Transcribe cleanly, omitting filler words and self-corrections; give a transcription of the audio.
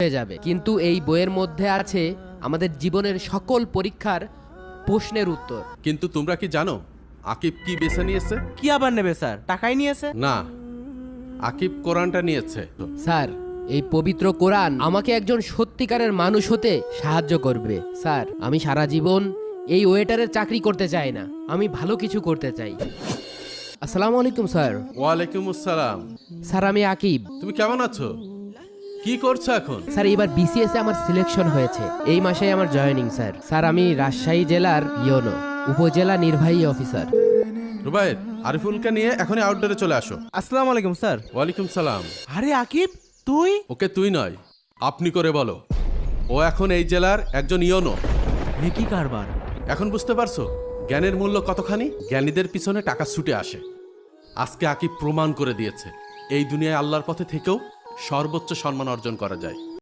হয়ে যাবে, কিন্তু এই বইয়ের মধ্যে আছে আমাদের জীবনের সকল পরীক্ষার প্রশ্নের উত্তর। কিন্তু তোমরা কি জানো আকিব কি বেছে নিয়েছে? কি আবার নেবে স্যার? টাকাই নিয়েছে? না, আকিব কোরআনটা নিয়েছে। স্যার, এই পবিত্র কোরআন আমাকে একজন সত্যিকারের মানুষ হতে সাহায্য করবে। স্যার, আমি সারা জীবন এই ওয়েটারের চাকরি করতে চাই না, আমি ভালো কিছু করতে চাই। আসসালামু আলাইকুম স্যার। ওয়ালাইকুম আসসালাম। স্যার, আমি আকিব। তুমি কেমন আছো? কি করছো এখন? স্যার, এবার বিসিএস এ আমার সিলেকশন হয়েছে, এই মাসেই আমার জয়েনিং। স্যার, আমি রাজশাহী জেলার ইয়োনো উপজেলা নির্বাহী অফিসার। রুবাইর, আরিফুলকে নিয়ে এখনই আউটডোরে চলে আসো। আসসালামু আলাইকুম স্যার। ওয়ালাইকুম সালাম। আরে আকিব, তুই? ওকে তুই নয়, আপনি করে বলো। ও এখন এই জেলার একজন ইয়োনো। এ কি কারবার? এখন বুঝতে পারছো জ্ঞানের মূল্য কতখানি? জ্ঞানীদের পিছনে টাকা ছুটে আসে। আজকে আকিব প্রমাণ করে দিয়েছে এই দুনিয়ায় আল্লাহর পথে থেকেও সর্বোচ্চ সম্মান অর্জন করা যায়।